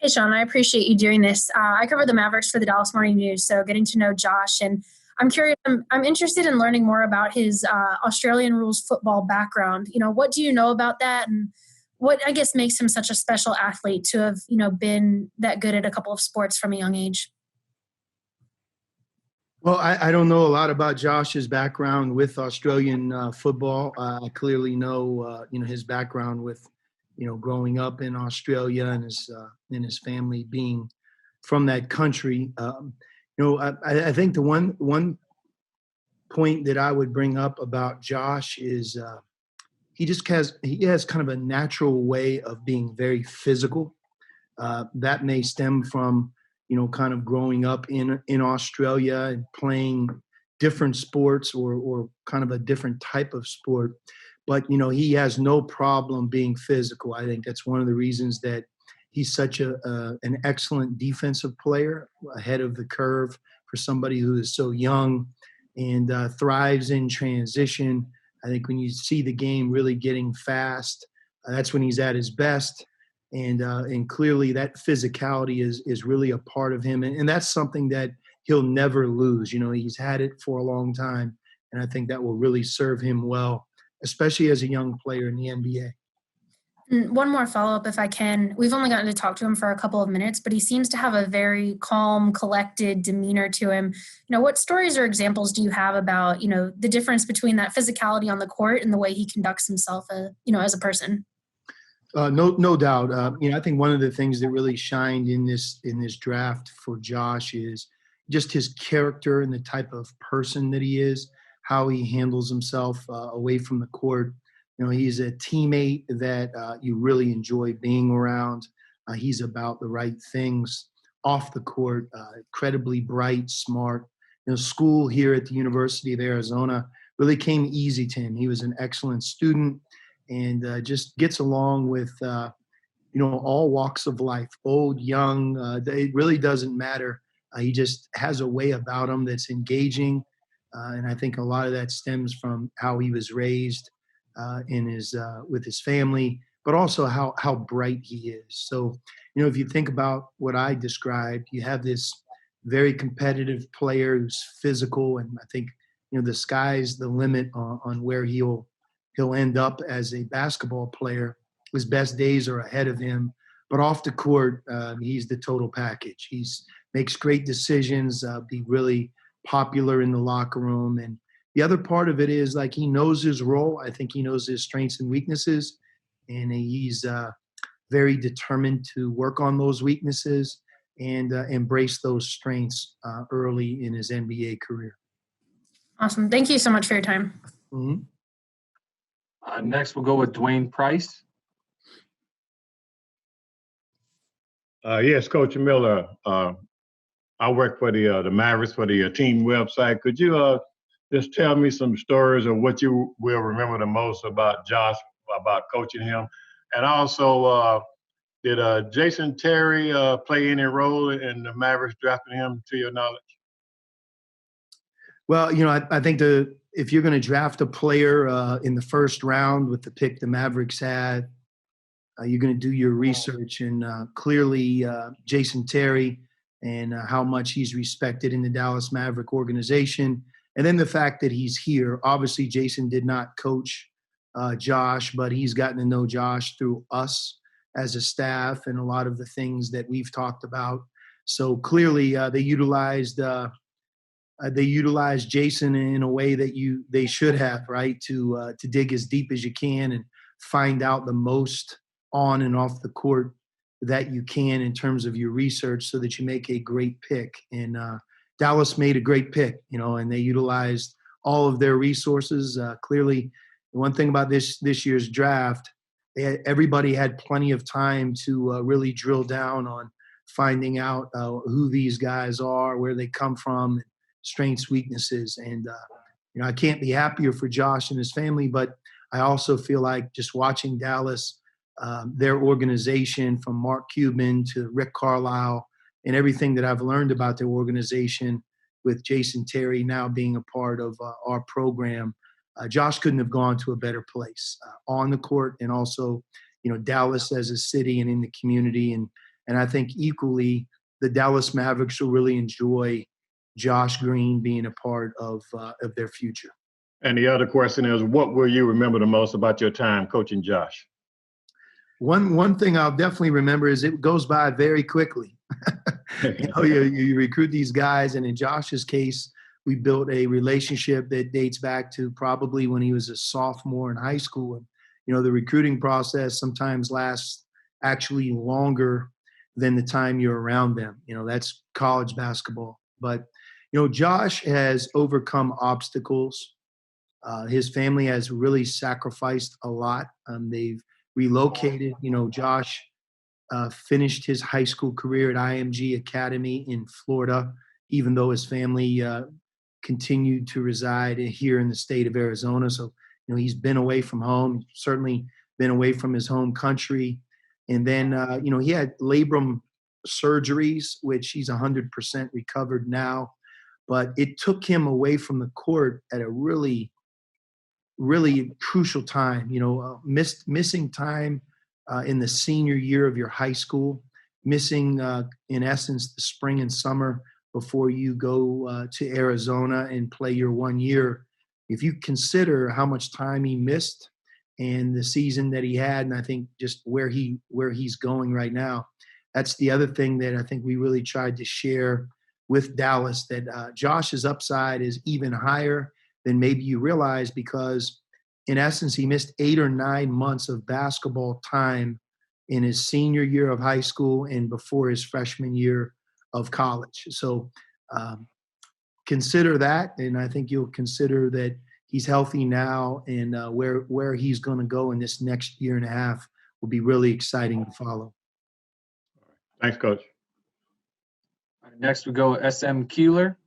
Hey, Sean, I appreciate you doing this. I cover the Mavericks for the Dallas Morning News, so getting to know Josh. And I'm curious, I'm interested in learning more about his Australian rules football background. What do you know about that? And what, I guess, makes him such a special athlete to have, been that good at a couple of sports from a young age? Well, I don't know a lot about Josh's background with Australian football. I clearly know, his background with, growing up in Australia and his family being from that country. I think the one point that I would bring up about Josh is he has kind of a natural way of being very physical. That may stem from kind of growing up in Australia and playing different sports or kind of a different type of sport. But he has no problem being physical. I think that's one of the reasons that he's such an excellent defensive player, ahead of the curve for somebody who is so young and thrives in transition. I think when you see the game really getting fast, that's when he's at his best. And clearly that physicality is really a part of him. And that's something that he'll never lose. He's had it for a long time. And I think that will really serve him well, especially as a young player in the NBA. One more follow-up, if I can. We've only gotten to talk to him for a couple of minutes, but he seems to have a very calm, collected demeanor to him. What stories or examples do you have about, the difference between that physicality on the court and the way he conducts himself, as a person? No doubt. I think one of the things that really shined in this draft for Josh is just his character and the type of person that he is, how he handles himself away from the court. He's a teammate that you really enjoy being around. He's about the right things off the court, incredibly bright, smart. School here at the University of Arizona really came easy to him. He was an excellent student and just gets along with, all walks of life, old, young. It really doesn't matter. He just has a way about him that's engaging. And I think a lot of that stems from how he was raised with his family, but also how bright he is. So, if you think about what I described, you have this very competitive player who's physical, and I think the sky's the limit on where he'll end up as a basketball player. His best days are ahead of him, but off the court, he's the total package. Makes great decisions, be really popular in the locker room. And the other part of it is he knows his role. I think he knows his strengths and weaknesses, and he's very determined to work on those weaknesses and embrace those strengths early in his NBA career. Awesome. Thank you so much for your time. Mm-hmm. Next, we'll go with Dwayne Price. Yes, Coach Miller. I work for the Mavericks for the team website. Could you just tell me some stories of what you will remember the most about Josh, about coaching him? And also, did Jason Terry play any role in the Mavericks drafting him, to your knowledge? Well, I think if you're going to draft a player in the first round with the pick the Mavericks had, you're going to do your research. And clearly, Jason Terry and how much he's respected in the Dallas Maverick organization. And then the fact that he's here. Obviously, Jason did not coach Josh, but he's gotten to know Josh through us as a staff and a lot of the things that we've talked about. So clearly, they utilized Jason in a way that they should have, right? To dig as deep as you can and find out the most on and off the court that you can in terms of your research, so that you make a great pick. And Dallas made a great pick, and they utilized all of their resources. Clearly, one thing about this year's draft, everybody had plenty of time to really drill down on finding out who these guys are, where they come from, strengths, weaknesses. And, I can't be happier for Josh and his family, but I also feel like just watching Dallas, their organization from Mark Cuban to Rick Carlisle, and everything that I've learned about their organization with Jason Terry now being a part of our program, Josh couldn't have gone to a better place on the court, and also, Dallas as a city and in the community. And And I think equally, the Dallas Mavericks will really enjoy Josh Green being a part of their future. And the other question is, what will you remember the most about your time coaching Josh? One thing I'll definitely remember is it goes by very quickly. You recruit these guys, and in Josh's case, we built a relationship that dates back to probably when he was a sophomore in high school. And, the recruiting process sometimes lasts actually longer than the time you're around them. That's college basketball. But, Josh has overcome obstacles. His family has really sacrificed a lot. They've relocated. Josh finished his high school career at IMG Academy in Florida, even though his family continued to reside here in the state of Arizona. So, he's been away from home, certainly been away from his home country. And then, he had labrum surgeries, which he's 100% recovered now. But it took him away from the court at a really, really crucial time. Missing time in the senior year of your high school, missing, in essence, the spring and summer before you go to Arizona and play your 1 year. If you consider how much time he missed and the season that he had, and I think just where he's going right now, that's the other thing that I think we really tried to share with Dallas, that Josh's upside is even higher than maybe you realize, because in essence, he missed 8 or 9 months of basketball time in his senior year of high school and before his freshman year of college. So consider that, and I think you'll consider that he's healthy now, and where he's going to go in this next year and a half will be really exciting to follow. Thanks, Coach. Next we go SM Keeler.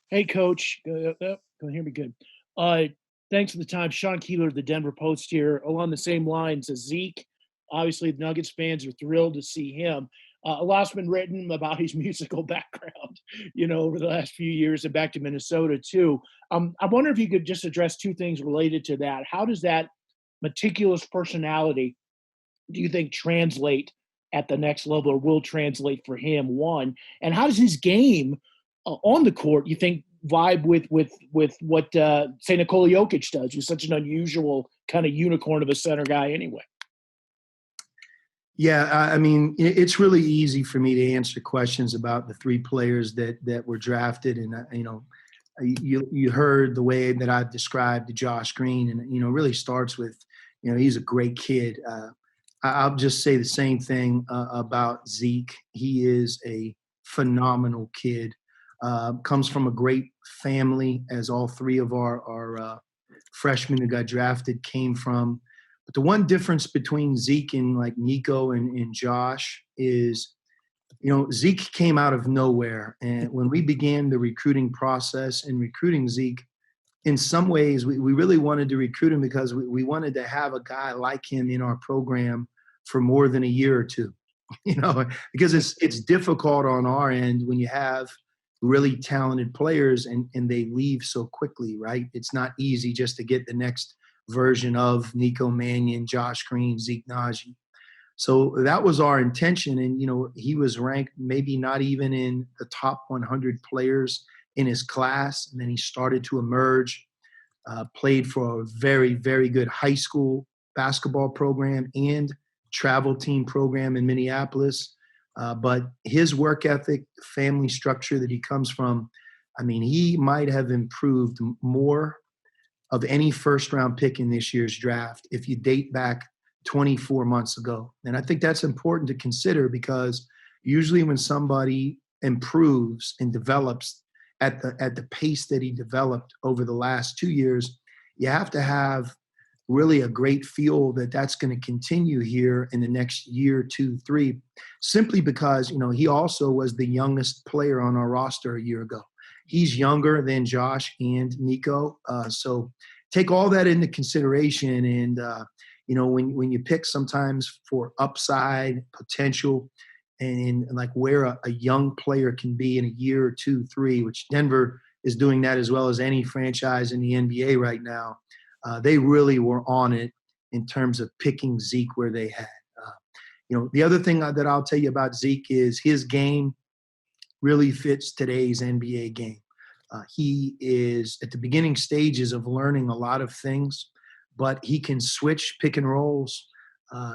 Hey, Coach. Can you hear me good? Thanks for the time. Sean Keeler, the Denver Post here, along the same lines as Zeke. Obviously, the Nuggets fans are thrilled to see him. A lot's been written about his musical background, over the last few years, and back to Minnesota, too. I wonder if you could just address two things related to that. How does that meticulous personality, do you think, translate at the next level, or will translate for him, one? And how does his game on the court, you think, vibe with what, say, Nikola Jokic does, who's such an unusual kind of unicorn of a center guy anyway? Yeah, I mean, it's really easy for me to answer questions about the 3 players that were drafted. And, you heard the way that I've described Josh Green, and, it really starts with, he's a great kid. I'll just say the same thing about Zeke. He is a phenomenal kid. Comes from a great family, as all 3 of our freshmen who got drafted came from. But the one difference between Zeke and like Nico and Josh is, Zeke came out of nowhere. And when we began the recruiting process and recruiting Zeke, in some ways, we really wanted to recruit him because we wanted to have a guy like him in our program for more than a year or two, because it's difficult on our end when you have really talented players and they leave so quickly, right? It's not easy just to get the next version of Nico, Mannion, Josh Green, Zeke, Nnaji. So that was our intention. And, he was ranked maybe not even in the top 100 players in his class. And then he started to emerge, played for a very, very good high school basketball program and travel team program in Minneapolis. But his work ethic, family structure that he comes from, I mean, he might have improved more of any first-round pick in this year's draft if you date back 24 months ago. And I think that's important to consider, because usually when somebody improves and develops at the pace that he developed over the last 2 years, you have to have really a great feel that that's going to continue here in the next year, 2, 3, simply because, he also was the youngest player on our roster a year ago. He's younger than Josh and Nico. So take all that into consideration. And, when you pick sometimes for upside potential and like where a young player can be in a year or 2, 3, which Denver is doing that as well as any franchise in the NBA right now, they really were on it. in terms of picking Zeke where they had. The other thing that I'll tell you about Zeke is his game really fits today's NBA game. He is at the beginning stages of learning a lot of things, but he can switch pick and rolls.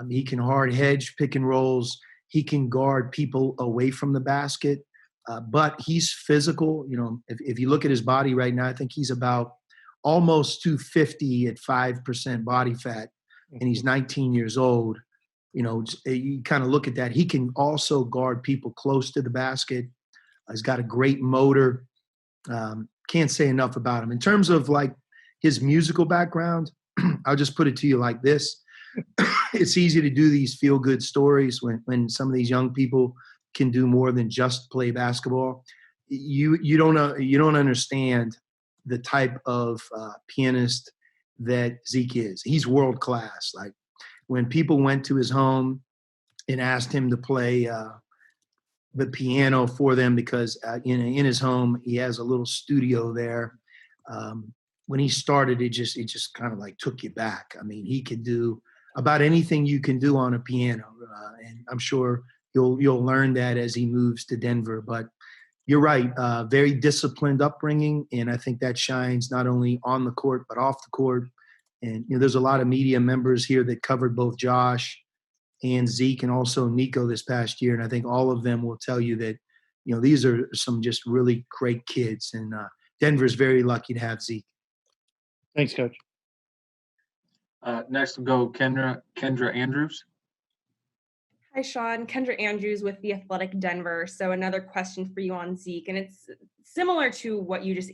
He can hard hedge pick and rolls. He can guard people away from the basket, but he's physical. If you look at his body right now, I think he's about almost 250 at 5% body fat, and he's 19 years old. You kind of look at that. He can also guard people close to the basket. He's got a great motor. Can't say enough about him. In terms of like his musical background, I'll just put it to you like this. It's easy to do these feel-good stories when some of these young people can do more than just play basketball. You don't understand the type of pianist that Zeke is. He's world class. Like when people went to his home and asked him to play the piano for them, because in his home he has a little studio there. When he started, it just kind of like took you back. I mean, he could do about anything you can do on a piano, and I'm sure you'll learn that as he moves to Denver. But you're right, very disciplined upbringing, and I think that shines not only on the court but off the court. And there's a lot of media members here that covered both Josh and Zeke and also Nico this past year, and I think all of them will tell you that these are some just really great kids, and Denver's very lucky to have Zeke. Thanks, Coach. Next we'll go Kendra Andrews. Hi, Sean. Kendra Andrews with The Athletic Denver. So another question for you on Zeke, and it's similar to what you just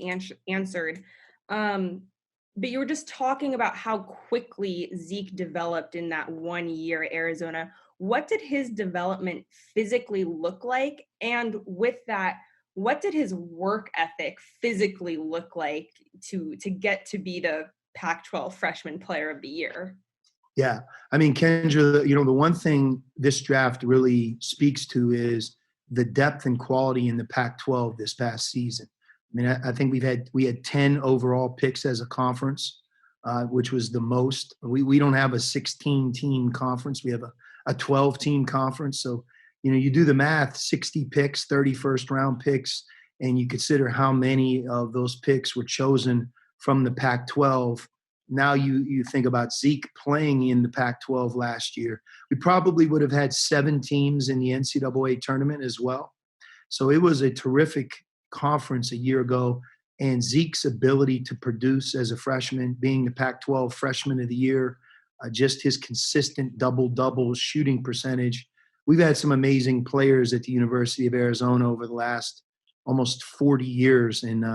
answered. But you were just talking about how quickly Zeke developed in that 1 year at Arizona. What did his development physically look like? And with that, what did his work ethic physically look like to get to be the Pac-12 Freshman Player of the Year? Yeah. I mean, Kendra, the one thing this draft really speaks to is the depth and quality in the Pac-12 this past season. I mean, I think we had 10 overall picks as a conference, which was the most. We don't have a 16-team conference. We have a 12-team conference. So, you do the math, 60 picks, 30 first-round picks, and you consider how many of those picks were chosen from the Pac-12. Now you think about Zeke playing in the Pac-12 last year. We probably would have had 7 teams in the NCAA tournament as well. So it was a terrific conference a year ago, and Zeke's ability to produce as a freshman, being the Pac-12 Freshman of the Year, just his consistent double-double shooting percentage. We've had some amazing players at the University of Arizona over the last almost 40 years, and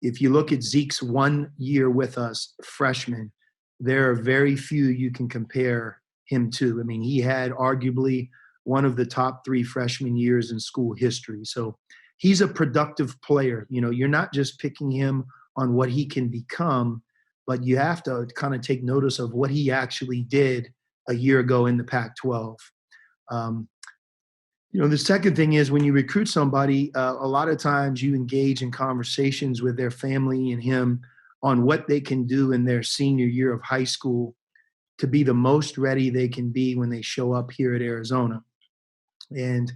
if you look at Zeke's 1 year with us, freshman, there are very few you can compare him to. I mean, he had arguably one of the top 3 freshman years in school history. So he's a productive player. You're not just picking him on what he can become, but you have to kind of take notice of what he actually did a year ago in the Pac-12. The second thing is when you recruit somebody, a lot of times you engage in conversations with their family and him on what they can do in their senior year of high school to be the most ready they can be when they show up here at Arizona. And,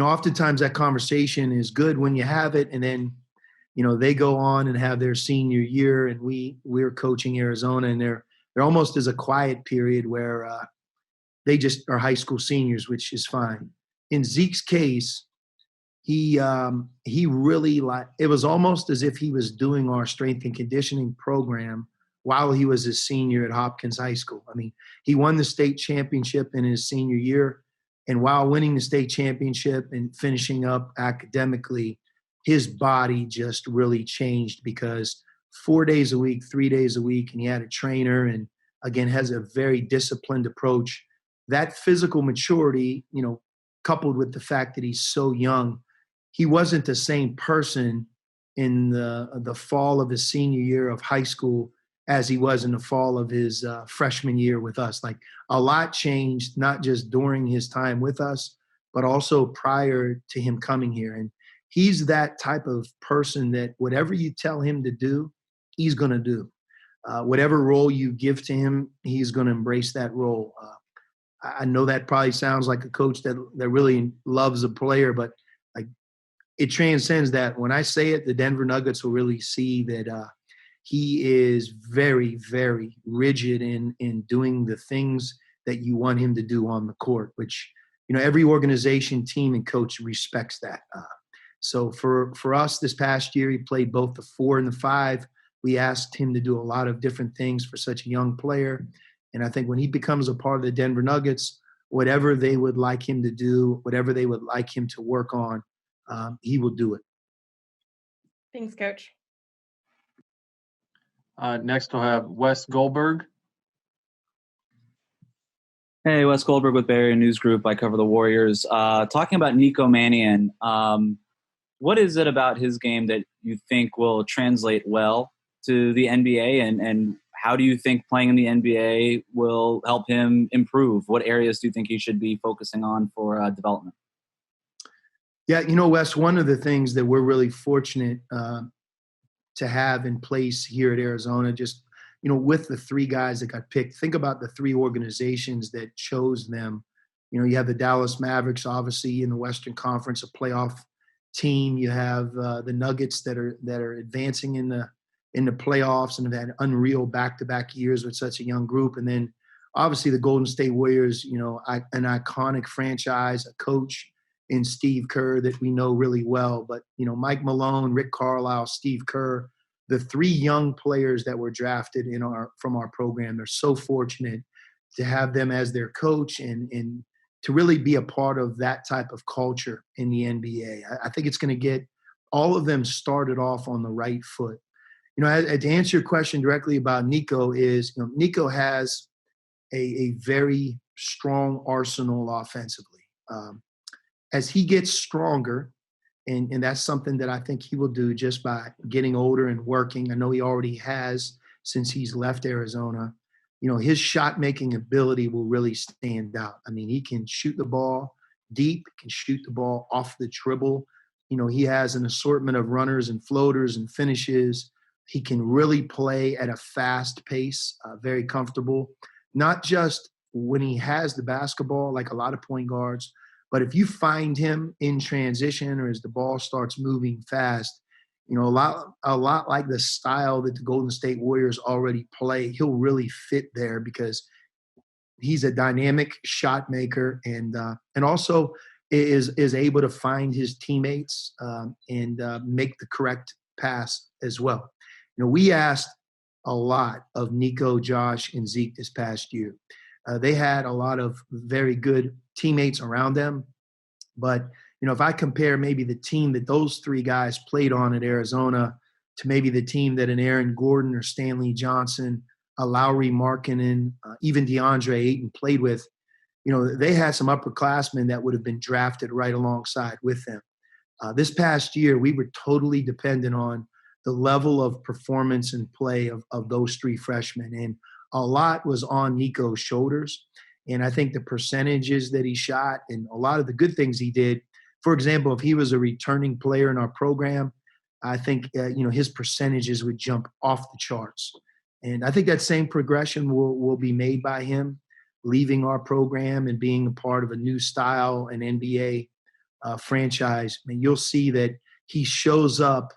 oftentimes that conversation is good when you have it, and then, they go on and have their senior year, and we're coaching Arizona, and they're almost as a quiet period where they just are high school seniors, which is fine. In Zeke's case, he really it was almost as if he was doing our strength and conditioning program while he was a senior at Hopkins High School. I mean, he won the state championship in his senior year, and while winning the state championship and finishing up academically, his body just really changed because 4 days a week, 3 days a week, and he had a trainer and, again, has a very disciplined approach. That physical maturity, coupled with the fact that he's so young, he wasn't the same person in the fall of his senior year of high school as he was in the fall of his freshman year with us. Like, a lot changed, not just during his time with us, but also prior to him coming here. And he's that type of person that whatever you tell him to do, he's going to do. whatever role you give to him, he's going to embrace that role. I know that probably sounds like a coach that really loves a player, but like it transcends that. When I say it, the Denver Nuggets will really see that he is very, very rigid in doing the things that you want him to do on the court, which, every organization, team, and coach respects that. So for us this past year, he played both the 4 and the 5. We asked him to do a lot of different things for such a young player. And I think when he becomes a part of the Denver Nuggets, whatever they would like him to do, whatever they would like him to work on, he will do it. Thanks, Coach. Next we'll have Wes Goldberg. Hey, Wes Goldberg with Bay Area News Group. I cover the Warriors. Talking about Nico Mannion, what is it about his game that you think will translate well to the NBA, and how do you think playing in the NBA will help him improve? What areas do you think he should be focusing on for development? Yeah, Wes, one of the things that we're really fortunate to have in place here at Arizona, just, with the 3 guys that got picked, think about the 3 organizations that chose them. You have the Dallas Mavericks, obviously, in the Western Conference, a playoff team. You have the Nuggets that are advancing in the playoffs and have had unreal back-to-back years with such a young group. And then obviously the Golden State Warriors, an iconic franchise, a coach in Steve Kerr that we know really well. But, Mike Malone, Rick Carlisle, Steve Kerr, the 3 young players that were drafted from our program, they're so fortunate to have them as their coach and to really be a part of that type of culture in the NBA. I think it's going to get all of them started off on the right foot. To answer your question directly about Nico is, Nico has a very strong arsenal offensively. As he gets stronger, and that's something that I think he will do just by getting older and working. I know he already has since he's left Arizona. His shot-making ability will really stand out. I mean, he can shoot the ball deep, can shoot the ball off the dribble. He has an assortment of runners and floaters and finishes. He can really play at a fast pace, very comfortable, not just when he has the basketball like a lot of point guards, but if you find him in transition or as the ball starts moving fast, a lot like the style that the Golden State Warriors already play, he'll really fit there because he's a dynamic shot maker and also is able to find his teammates and make the correct pass as well. We asked a lot of Nico, Josh, and Zeke this past year. They had a lot of very good teammates around them. But, if I compare maybe the team that those 3 guys played on at Arizona to maybe the team that an Aaron Gordon or Stanley Johnson, a Lauri Markkanen, even DeAndre Ayton played with, they had some upperclassmen that would have been drafted right alongside with them. This past year, we were totally dependent on the level of performance and play of those 3 freshmen. And a lot was on Nico's shoulders. And I think the percentages that he shot and a lot of the good things he did, for example, if he was a returning player in our program, I think, his percentages would jump off the charts. And I think that same progression will be made by him leaving our program and being a part of a new style and NBA franchise. I mean, you'll see that he shows up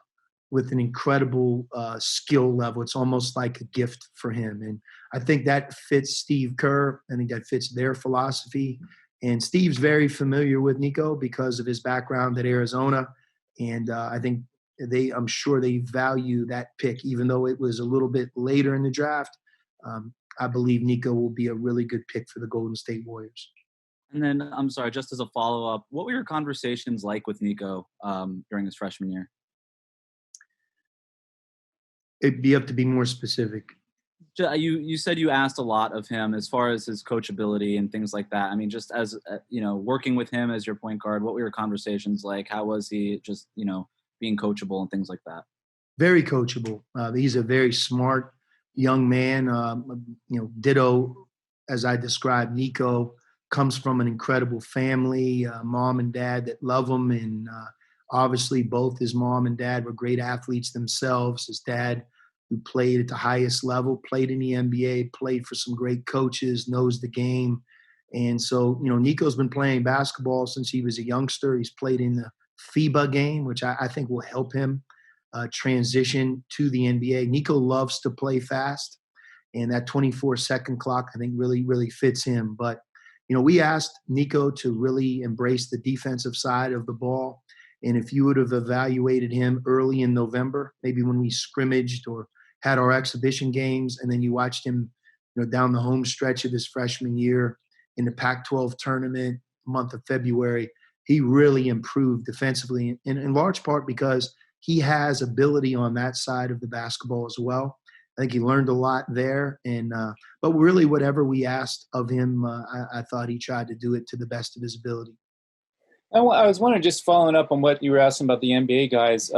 with an incredible skill level. It's almost like a gift for him. And I think that fits Steve Kerr. I think that fits their philosophy. And Steve's very familiar with Nico because of his background at Arizona. And I think I'm sure they value that pick, even though it was a little bit later in the draft. I believe Nico will be a really good pick for the Golden State Warriors. And then, I'm sorry, just as a follow-up, what were your conversations like with Nico during his freshman year? It'd be up to be more specific. You said you asked a lot of him as far as his coachability and things like that. I mean, just as, working with him as your point guard, what were your conversations like? How was he just, being coachable and things like that? Very coachable. He's a very smart young man. Ditto, as I described, Nico comes from an incredible family, mom and dad that love him. And obviously both his mom and dad were great athletes themselves. His dad who played at the highest level, played in the NBA, played for some great coaches, knows the game. And so, Nico's been playing basketball since he was a youngster. He's played in the FIBA game, which I think will help him transition to the NBA. Nico loves to play fast, and that 24-second clock, I think, really, really fits him. But, we asked Nico to really embrace the defensive side of the ball. And if you would have evaluated him early in November, maybe when we scrimmaged or had our exhibition games, and then you watched him, down the home stretch of his freshman year in the Pac-12 tournament, month of February, he really improved defensively, in large part because he has ability on that side of the basketball as well. I think he learned a lot there. But really, whatever we asked of him, I thought he tried to do it to the best of his ability. I was wondering, just following up on what you were asking about the NBA guys,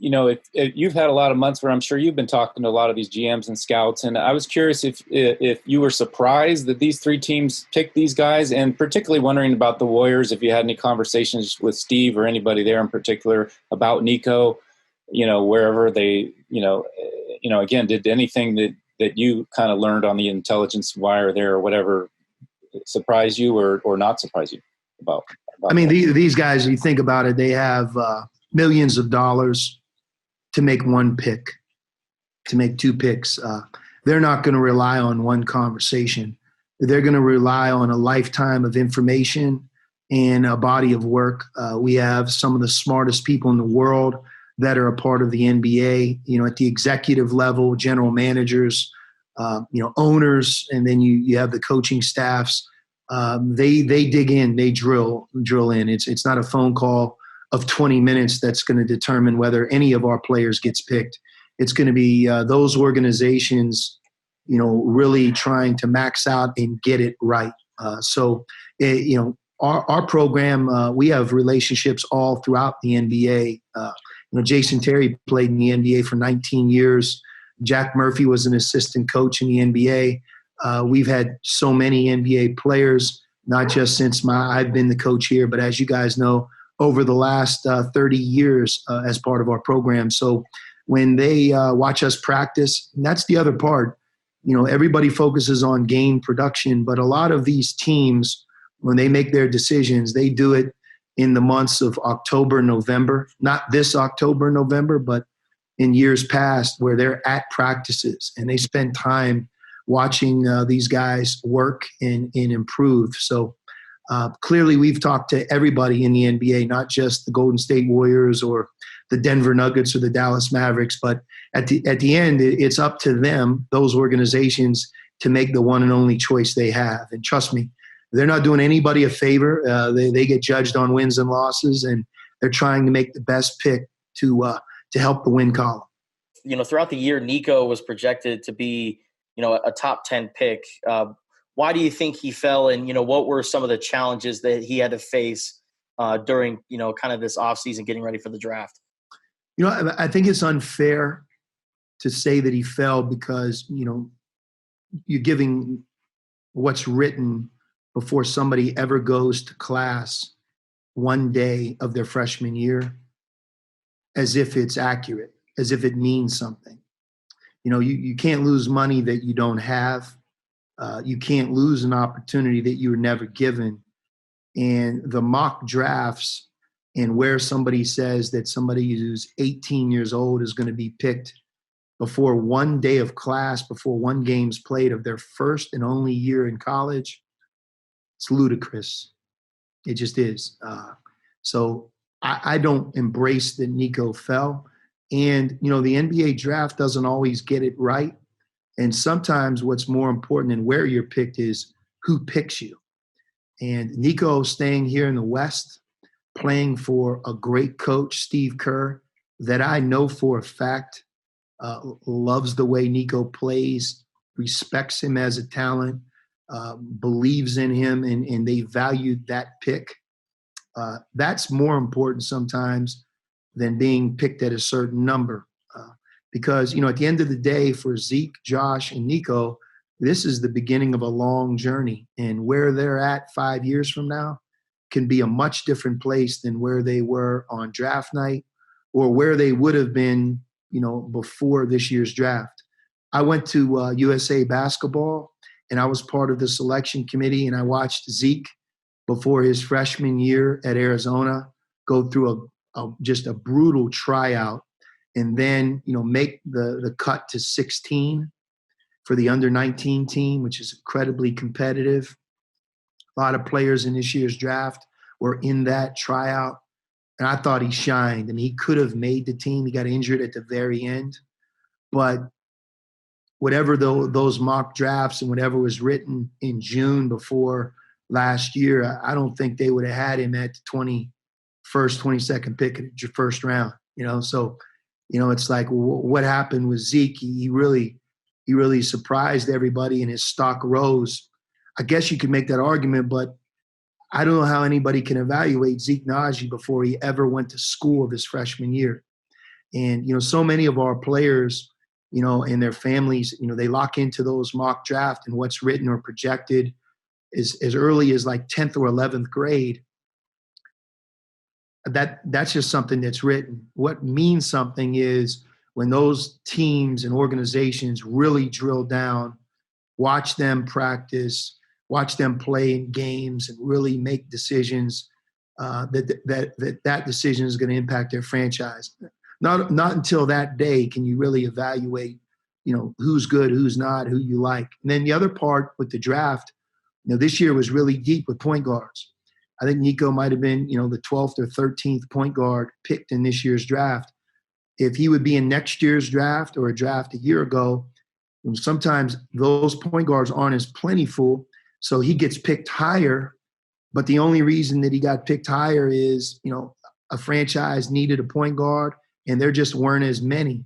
if you've had a lot of months where I'm sure you've been talking to a lot of these GMs and scouts, and I was curious if you were surprised that these three teams picked these guys, and particularly wondering about the Warriors, if you had any conversations with Steve or anybody there in particular about Nico, wherever they, again, did anything that you kind of learned on the intelligence wire there or whatever surprise you or not surprise you about I mean, these guys, you think about it, they have millions of dollars to make one pick, to make two picks. They're not going to rely on one conversation. They're going to rely on a lifetime of information and a body of work. We have some of the smartest people in the world that are a part of the NBA, at the executive level, general managers, owners, and then you have the coaching staffs. They dig in, they drill in. It's not a phone call of 20 minutes that's going to determine whether any of our players gets picked. It's going to be those organizations, really trying to max out and get it right. Our program, we have relationships all throughout the NBA. Jason Terry played in the NBA for 19 years. Jack Murphy was an assistant coach in the NBA. We've had so many NBA players, not just since I've been the coach here, but as you guys know, over the last 30 years as part of our program. So when they watch us practice, and that's the other part, everybody focuses on game production, but a lot of these teams, when they make their decisions, they do it in the months of October, November, not this October, November, but in years past where they're at practices and they spend time watching these guys work and improve. So clearly we've talked to everybody in the NBA, not just the Golden State Warriors or the Denver Nuggets or the Dallas Mavericks, but at the end, it's up to them, those organizations, to make the one and only choice they have. And trust me, they're not doing anybody a favor. They get judged on wins and losses, and they're trying to make the best pick to help the win column. Throughout the year, Nico was projected to be, a top 10 pick. Why do you think he fell, and what were some of the challenges that he had to face during kind of this offseason getting ready for the draft? I think it's unfair to say that he fell because you're giving what's written before somebody ever goes to class one day of their freshman year as if it's accurate, as if it means something. You can't lose money that you don't have. You can't lose an opportunity that you were never given. And the mock drafts and where somebody says that somebody who's 18 years old is going to be picked before one day of class, before one game's played of their first and only year in college, it's ludicrous. It just is. So I don't embrace that Nico fell. And, the NBA draft doesn't always get it right. And sometimes what's more important than where you're picked is who picks you. And Nico staying here in the West, playing for a great coach, Steve Kerr, that I know for a fact loves the way Nico plays, respects him as a talent, believes in him, and they valued that pick. That's more important sometimes than being picked at a certain number. Because, at the end of the day, for Zeke, Josh, and Nico, this is the beginning of a long journey. And where they're at 5 years from now can be a much different place than where they were on draft night or where they would have been before this year's draft. I went to USA Basketball, and I was part of the selection committee, and I watched Zeke before his freshman year at Arizona go through just a brutal tryout, and then make the cut to 16 for the under-19 team, which is incredibly competitive. A lot of players in this year's draft were in that tryout, and I thought he shined. I mean, he could have made the team. He got injured at the very end, but whatever those mock drafts and whatever was written in June before last year, I don't think they would have had him at the 21st, 22nd pick in the first round. So it's like, what happened with Zeke? He really surprised everybody, and his stock rose. I guess you could make that argument, but I don't know how anybody can evaluate Zeke Nnaji before he ever went to school this freshman year. And so many of our players, and their families, they lock into those mock draft and what's written or projected is as early as like 10th or 11th grade. That's just something that's written. What means something is when those teams and organizations really drill down, watch them practice, watch them play in games, and really make decisions that decision is going to impact their franchise. Not until that day can you really evaluate, who's good, who's not, who you like. And then the other part with the draft, this year was really deep with point guards. I think Nico might have been, the 12th or 13th point guard picked in this year's draft. If he would be in next year's draft or a draft a year ago, sometimes those point guards aren't as plentiful, so he gets picked higher. But the only reason that he got picked higher is, a franchise needed a point guard, and there just weren't as many.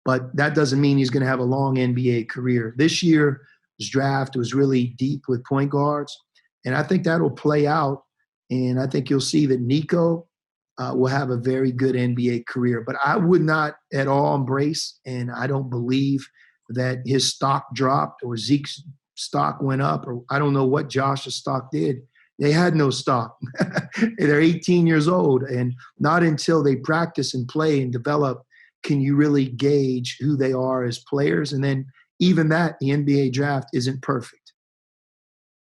But that doesn't mean he's going to have a long NBA career. This year's draft was really deep with point guards, and I think that'll play out. And I think you'll see that Nico will have a very good NBA career. But I would not at all embrace, and I don't believe that his stock dropped or Zeke's stock went up, or I don't know what Josh's stock did. They had no stock. They're 18 years old, and not until they practice and play and develop can you really gauge who they are as players. And then even that, the NBA draft isn't perfect.